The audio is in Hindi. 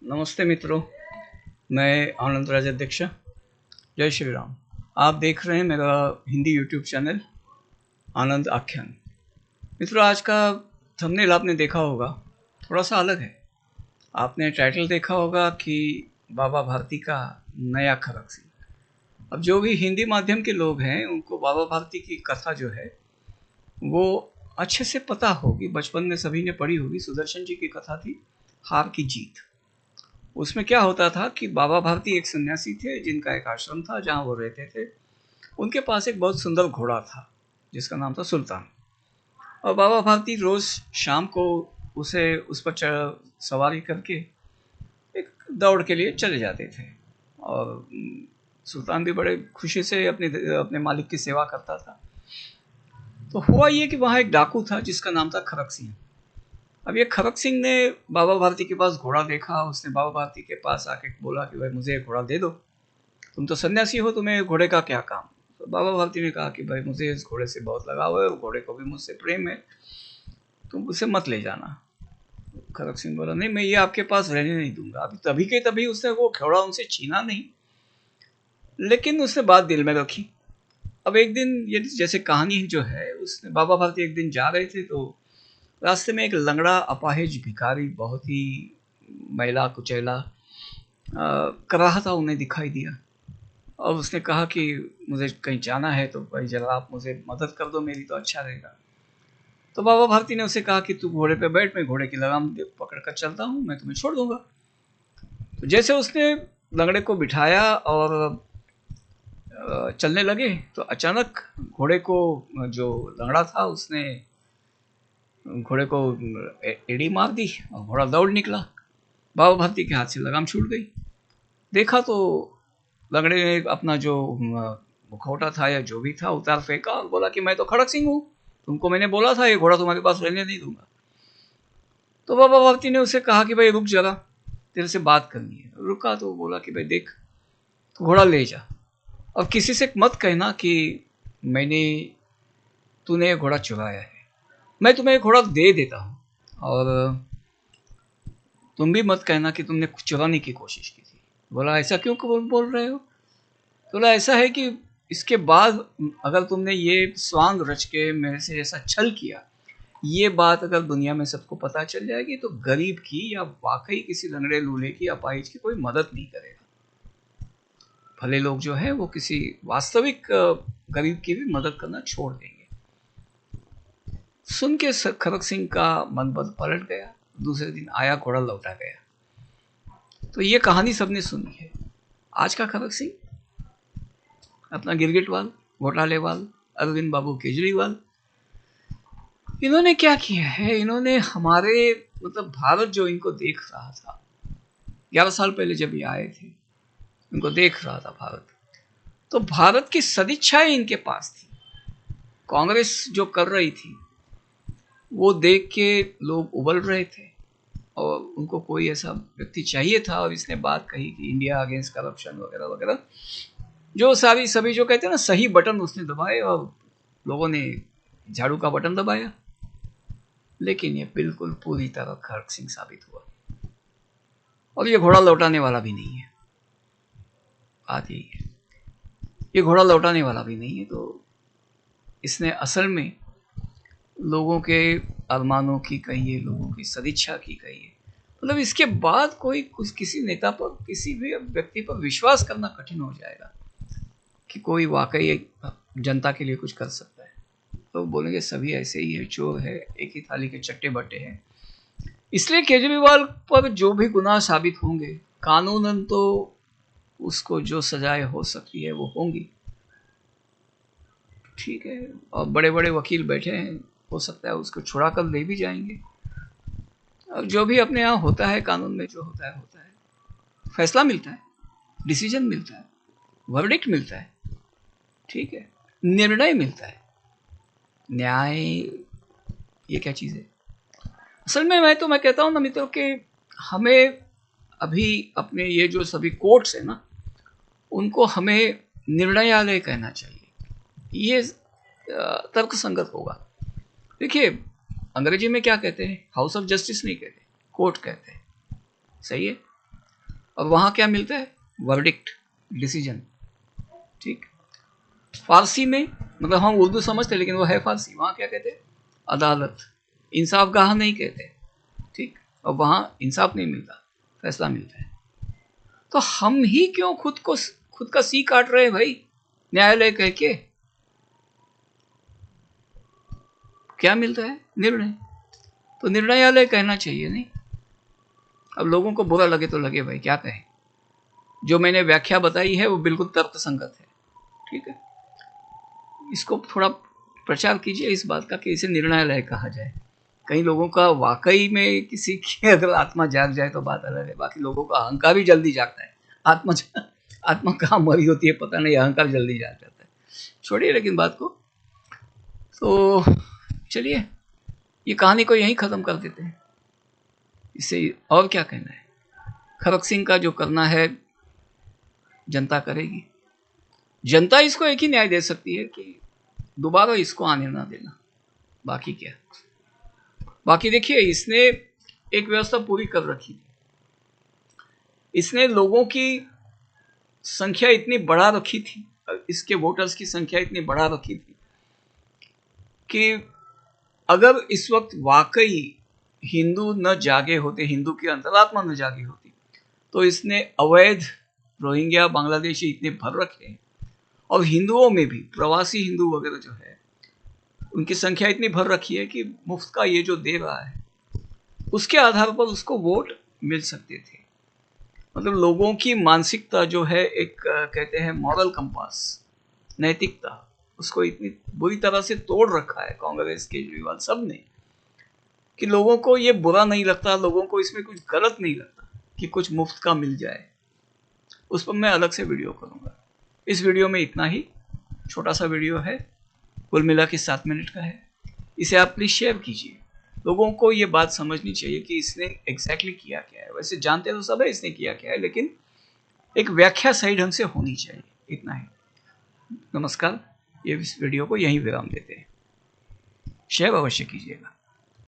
नमस्ते मित्रों, मैं आनंद राजाध्यक्ष। जय श्री राम। आप देख रहे हैं मेरा हिंदी यूट्यूब चैनल आनंद आख्यान। मित्रों, आज का थंबनेल आपने देखा होगा, थोड़ा सा अलग है। आपने टाइटल देखा होगा कि बाबा भारती का नया खरक सिंह। अब जो भी हिंदी माध्यम के लोग हैं उनको बाबा भारती की कथा जो है वो अच्छे से पता होगी, बचपन में सभी ने पढ़ी होगी। सुदर्शन जी की कथा थी हार की जीत। उसमें क्या होता था कि बाबा भारती एक सन्यासी थे जिनका एक आश्रम था जहाँ वो रहते थे। उनके पास एक बहुत सुंदर घोड़ा था जिसका नाम था सुल्तान। और बाबा भारती रोज शाम को उसे उस पर सवारी करके एक दौड़ के लिए चले जाते थे। और सुल्तान भी बड़े खुशी से अपने अपने मालिक की सेवा करता था। तो हुआ ये कि वहाँ एक डाकू था जिसका नाम था खरक सिंह। अब ये खरक सिंह ने बाबा भारती के पास घोड़ा देखा। उसने बाबा भारती के पास आके बोला कि भाई मुझे एक घोड़ा दे दो, तुम तो सन्यासी हो, तुम्हें घोड़े का क्या काम। तो बाबा भारती ने कहा कि भाई मुझे इस घोड़े से बहुत लगाव है, घोड़े को भी मुझसे प्रेम है, तुम उसे मत ले जाना। खरक सिंह बोला नहीं, मैं ये आपके पास रहने नहीं दूंगा। अभी तभी के तभी उसने वो घोड़ा उनसे छीना नहीं, लेकिन उसने बात दिल में रखी। अब एक दिन, ये जैसे कहानी जो है, उसने बाबा भारती एक दिन जा रहे थे तो रास्ते में एक लंगड़ा अपाहिज भिखारी, बहुत ही मैला कुचैला कर रहा था, उन्हें दिखाई दिया। और उसने कहा कि मुझे कहीं जाना है तो भाई जरा आप मुझे मदद कर दो मेरी, तो अच्छा रहेगा। तो बाबा भारती ने उसे कहा कि तू घोड़े पे बैठ, मैं घोड़े की लगाम पकड़ कर चलता हूँ, मैं तुम्हें छोड़ दूंगा। तो जैसे उसने लंगड़े को बिठाया और चलने लगे तो अचानक घोड़े को, जो लंगड़ा था, उसने घोड़े को एड़ी मार दी और घोड़ा दौड़ निकला। बाबा भारती के हाथ से लगाम छूट गई। देखा तो लंगड़े ने अपना जो मुखौटा था या जो भी था उतार फेंका और बोला कि मैं तो खड़क सिंह हूँ, तुमको मैंने बोला था ये घोड़ा तुम्हारे पास रहने नहीं दूंगा। तो बाबा भारती ने उसे कहा कि भाई रुक जरा, तेरे से बात करनी है। रुका तो बोला कि भाई देख, तो घोड़ा ले जा, अब किसी से मत कहना कि मैंने तूने ये घोड़ा चुराया है, मैं तुम्हें घोड़ा दे देता हूँ। और तुम भी मत कहना कि तुमने चुराने की कोशिश की थी। बोला ऐसा क्यों बोल रहे हो। तो बोला ऐसा है कि इसके बाद अगर तुमने ये स्वांग रच के मेरे से ऐसा छल किया, ये बात अगर दुनिया में सबको पता चल जाएगी तो गरीब की या वाकई किसी लंगड़े लूले की, अपाहिज की कोई मदद नहीं करेगा। भले लोग जो है वो किसी वास्तविक गरीब की भी मदद करना छोड़ देंगे। सुन के खरक सिंह का मन पलट गया। दूसरे दिन आया, घोड़ा लौटा गया। तो ये कहानी सबने सुनी है। आज का खरक सिंह अपना गिरगिटवाल, घोटालेवाल, अरविंद बाबू केजरीवाल, इन्होंने क्या किया है, इन्होंने हमारे मतलब भारत जो इनको देख रहा था 11 साल पहले जब ये आए थे, इनको देख रहा था भारत, तो भारत की सदिच्छाएं इनके पास थी। कांग्रेस जो कर रही थी वो देख के लोग उबल रहे थे और उनको कोई ऐसा व्यक्ति चाहिए था। और इसने बात कही कि इंडिया अगेंस्ट करप्शन वगैरह वगैरह, जो सारी सभी जो कहते हैं ना सही बटन उसने दबाए और लोगों ने झाड़ू का बटन दबाया। लेकिन ये बिल्कुल पूरी तरह खरक सिंह साबित हुआ और ये घोड़ा लौटाने वाला भी नहीं है। बात यही है, ये घोड़ा लौटाने वाला भी नहीं है। तो इसने असल में लोगों के अरमानों की कहिए, लोगों की सदिच्छा की कहिए, मतलब इसके बाद कोई कुछ किसी नेता पर, किसी भी व्यक्ति पर विश्वास करना कठिन हो जाएगा कि कोई वाकई जनता के लिए कुछ कर सकता है। तो बोलेंगे सभी ऐसे ही है, चोर है, एक ही थाली के चट्टे बट्टे हैं। इसलिए केजरीवाल पर जो भी गुनाह साबित होंगे, कानूनन तो उसको जो सजाएं हो सकती है वो होंगी, ठीक है। और बड़े बड़े वकील बैठे हैं, हो सकता है उसको छुड़ा कर ले भी जाएंगे। अब जो भी अपने यहाँ होता है, कानून में जो होता है होता है, फैसला मिलता है, डिसीजन मिलता है, वर्डिक्ट मिलता है, ठीक है, निर्णय मिलता है। न्याय ये क्या चीज़ है असल में। मैं कहता हूँ ना मित्रों कि हमें अभी अपने ये जो सभी कोर्ट्स है ना, उनको हमें निर्णयालय कहना चाहिए। ये तर्क संगत होगा। देखिए, अंग्रेजी में क्या कहते हैं, हाउस ऑफ जस्टिस नहीं कहते, कोर्ट कहते हैं, सही है। और वहाँ क्या मिलता है? Verdict, decision. ठीक। फारसी में, मतलब हम उर्दू समझते लेकिन वो है फारसी, वहाँ क्या कहते हैं? अदालत। इंसाफ गाह नहीं कहते। ठीक। और वहाँ इंसाफ नहीं मिलता, फैसला मिलता है। तो हम ही क्यों खुद का सी काट रहे हैं भाई, न्यायालय कह के? क्या मिलता है? निर्णय। तो निर्णयालय कहना चाहिए नहीं। अब लोगों को बुरा लगे तो लगे भाई, क्या कहें। जो मैंने व्याख्या बताई है वो बिल्कुल तर्कसंगत है। ठीक है, इसको थोड़ा प्रचार कीजिए इस बात का कि इसे निर्णयालय कहा जाए। कई लोगों का वाकई में किसी की अगर आत्मा जाग जाए तो बात अलग है, बाकी लोगों का अहंकार भी जल्दी जागता है। आत्मा कहाँ मरी होती है पता नहीं, अहंकार जल्दी जाग जाता है। छोड़िए लेकिन बात को, तो चलिए ये कहानी को यहीं ख़त्म कर देते हैं। इससे और क्या कहना है? खरक सिंह का जो करना है जनता करेगी। जनता इसको एक ही न्याय दे सकती है कि दोबारा इसको आने ना देना, बाकी क्या। बाकी देखिए, इसने एक व्यवस्था पूरी कर रखी थी। इसने लोगों की संख्या इतनी बढ़ा रखी थी, इसके वोटर्स की संख्या इतनी बढ़ा रखी थी कि अगर इस वक्त वाकई हिंदू न जागे होते, हिंदू की अंतरात्मा न जागी होती, तो इसने अवैध रोहिंग्या बांग्लादेशी इतने भर रखे हैं, और हिंदुओं में भी प्रवासी हिंदू वगैरह जो है उनकी संख्या इतनी भर रखी है कि मुफ्त का ये जो दे रहा है उसके आधार पर उसको वोट मिल सकते थे। मतलब लोगों की मानसिकता जो है, एक कहते हैं मॉरल कंपास, नैतिकता, उसको इतनी बुरी तरह से तोड़ रखा है कांग्रेस, केजरीवाल, सब ने, कि लोगों को ये बुरा नहीं लगता, लोगों को इसमें कुछ गलत नहीं लगता कि कुछ मुफ्त का मिल जाए। उस पर मैं अलग से वीडियो करूँगा। इस वीडियो में इतना ही, छोटा सा वीडियो है, कुल मिला के 7 मिनट का है। इसे आप प्लीज़ शेयर कीजिए। लोगों को ये बात समझनी चाहिए कि इसने एग्जैक्टली किया क्या है। वैसे जानते तो सब है इसने किया क्या है, लेकिन एक व्याख्या सही ढंग से होनी चाहिए। इतना ही। नमस्कार, ये इस वीडियो को यहीं विराम देते हैं। शेयर अवश्य कीजिएगा।